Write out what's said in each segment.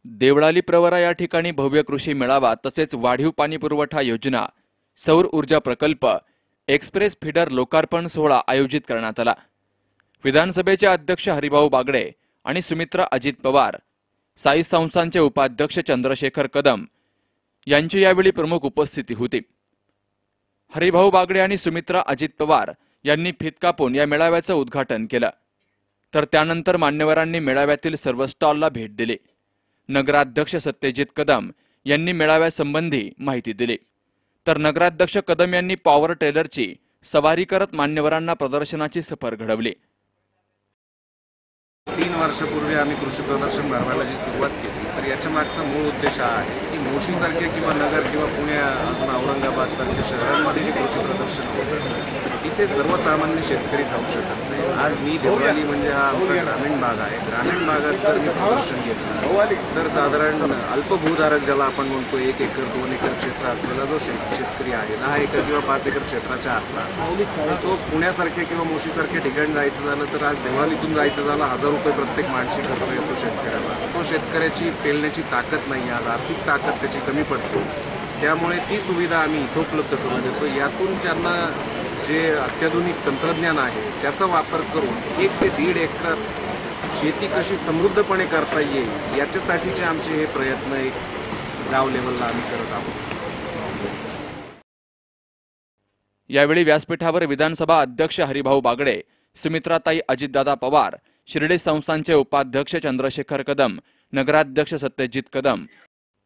देवळाली प्रवरा या ठिकाणी भव्य कृषी मेळावा तसेच वाढीव पाणी पुरवठा योजना, सौर ऊर्जा प्रकल्प, एक्सप्रेस फीडर लोकार्पण सोहळा आयोजित करण्यात आला। विधानसभेचे अध्यक्ष हरिभाऊ बागडे आणि सुमित्रा अजित पवार, साई संस्थानचे उपाध्यक्ष चंद्रशेखर कदम यांची यावेळी प्रमुख उपस्थिती होती। हरिभाऊ बागडे आणि सुमित्रा अजित पवार यांनी फीत कापून या मेळाव्याचं उद्घाटन केलं, तर त्यानंतर मान्यवरांनी मेळाव्यातील सर्व स्टॉलला भेट दिली। नगराध्यक्ष सत्यजित कदम यांनी मेळाव्यासंबंधी माहिती दिली, तर नगराध्यक्ष कदम यांनी पॉवर ट्रेलरची सवारी करत मान्यवरांना प्रदर्शनाची सफर घडवली। 3 वर्षापूर्वी आम्ही कृषी प्रदर्शन भरवायला जी सुरुवात केली, तर याच्या मागचा मूळ उद्देश हा आहे की मोशीसारखे किंवा नगर किंवा पुणे अजून औरंगाबाद सारख्या शहरांमध्ये जे कृषी प्रदर्शन होतं तिथे सर्वसामान्य शेतकरी जाऊ शकत नाही। आज मी देवळाली म्हणजे हा आमचा ग्रामीण भाग आहे। ग्रामीण भागात जर मी प्रदर्शन घेतलं तर साधारण अल्पभूधारक ज्याला आपण म्हणतो 1 एकर 2 एकर क्षेत्र असलेला जो शेतकरी आहे, 10 एकर किंवा 5 एकर क्षेत्राच्या आतला, तो पुण्यासारखे किंवा मोशीसारख्या ठिकाणी जायचं झालं तर आज देवळालीतून जायचं झालं 1000 रुपये प्रत्येक माणशी खर्च येतो शेतकऱ्याला। तो शेतकऱ्याची पेलण्याची ताकद नाही, आज आर्थिक ताकद त्याची कमी पडते। त्यामुळे ती सुविधा आम्ही इथं उपलब्ध करून देतो। यातून त्यांना जे अत्याधुनिक तंत्रज्ञान आहे त्याचा वापर करून 1 ते 1.5 एकरात शेती कशी समृद्धपणे करता येईल याच्यासाठीचे आमचे हे प्रयत्न एक गाव लेवलला आम्ही करत आहोत। यावेळी व्यासपीठावर विधानसभा अध्यक्ष हरिभाऊ बागडे, सुमित्राताई अजितदादा पवार, शिर्डी संस्थानचे उपाध्यक्ष चंद्रशेखर कदम, नगराध्यक्ष सत्यजित कदम,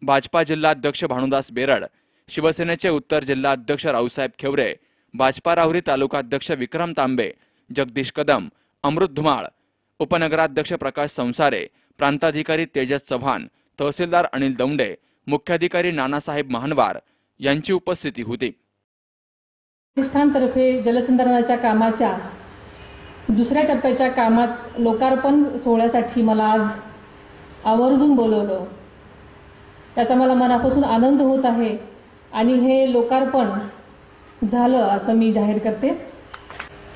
भाजपा जिल्हाध्यक्ष भानुदास बेरड, शिवसेनेचे उत्तर जिल्हाध्यक्ष रावसाहेब खेवरे, भाजपा राहुरी तालुकाध्यक्ष विक्रम तांबे, जगदीश कदम, अमृत धुमाळ, उपनगराध्यक्ष प्रकाश संसारे, प्रांताधिकारी तेजस चव्हाण, तहसीलदार अनिल दौंडे, मुख्याधिकारी नानासाहेब महानवार यांची उपस्थिती होती। प्रतिष्ठानतर्फे जलसंधारणाच्या कामाच्या दुसऱ्या टप्प्याच्या कामात लोकार्पण सोहळ्यासाठी मला आज आवर्जून बोलवलं, त्याचा मला मनापासून आनंद होत आहे आणि हे लोकार्पण झालं असं मी जाहीर करते।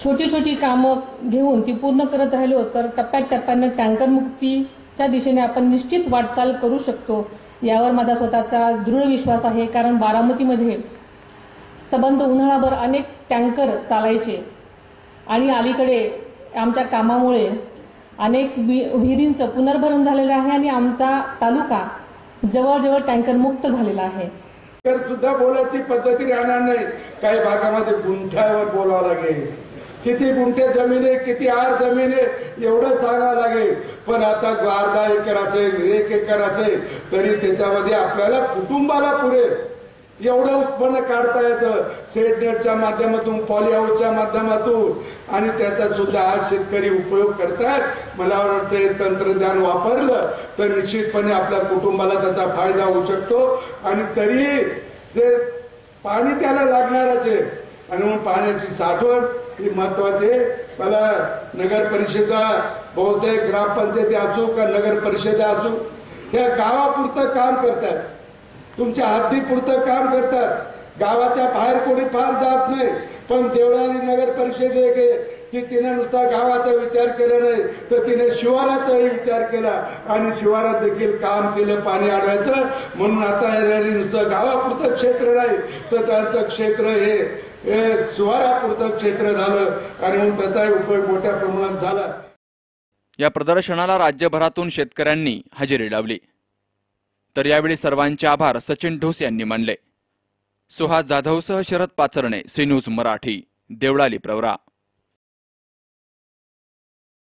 छोटी छोटी कामं घेऊन ती पूर्ण करत राहिलो तर टप्प्याटप्प्याने टँकर मुक्तीच्या दिशेने आपण निश्चित वाटचाल करू शकतो, यावर माझा स्वतःचा दृढ विश्वास आहे। कारण बारामतीमध्ये सबंध उन्हाळाभर अनेक टँकर चालायचे आणि अलीकडे आमच्या कामामुळे अनेक विहिरींचं पुनर्भरण झालेलं आहे आणि आमचा तालुका जवळजवळ टँकर मुक्त झालेला आहे। तर सुद्धा बोलायची पद्धती राहणार नाही। काही भागामध्ये गुंठ्यावर बोलावं लागेल, किती गुंठे जमीन आहे, किती आर जमीन आहे एवढं सांगावं लागेल। पण आता 12 एकराचे 1 एकराचे तरी त्याच्यामध्ये आपल्याला कुटुंबाला पुरेल एवढं उत्पन्न काढता येतं शेड नेटच्या माध्यमातून, पॉली हाऊसच्या माध्यमातून, आणि त्याचा सुद्धा आज शेतकरी उपयोग करतायत। मला वाटतं हे तंत्रज्ञान वापरलं तर निश्चितपणे आपल्या कुटुंबाला त्याचा फायदा होऊ शकतो। आणि तरी ते पाणी त्याला लागणारच आहे आणि म्हणून पाण्याची साठवण ही महत्वाची आहे। मला नगर परिषदा, बहुतेक ग्रामपंचायती असो का नगर परिषदा असो, त्या गावापुरतं काम करतात, तुमच्या हद्दीपुरतं काम करतात, गावाच्या बाहेर कोणी फार जात नाही। पण देवळाली नगर परिषद एक आहे की तिने नुसता गावाचा विचार केला नाही तर तिने शिवाराचाही विचार केला आणि शिवारात देखील काम केलं पाणी अडवायचं। म्हणून आता नुसतं गावापुरतं क्षेत्र नाही तर त्यांचं क्षेत्र हे शिवारापुरतं क्षेत्र झालं आणि म्हणून त्याचाही उपयोग मोठ्या प्रमाणात झाला। या प्रदर्शनाला राज्यभरातून शेतकऱ्यांनी हजेरी लावली, तर यावेळी सर्वांचे आभार सचिन ढोस यांनी मानले। सुहास जाधवसह शरद पाचरणे, सी न्यूज मराठी, देवळाली प्रवरा।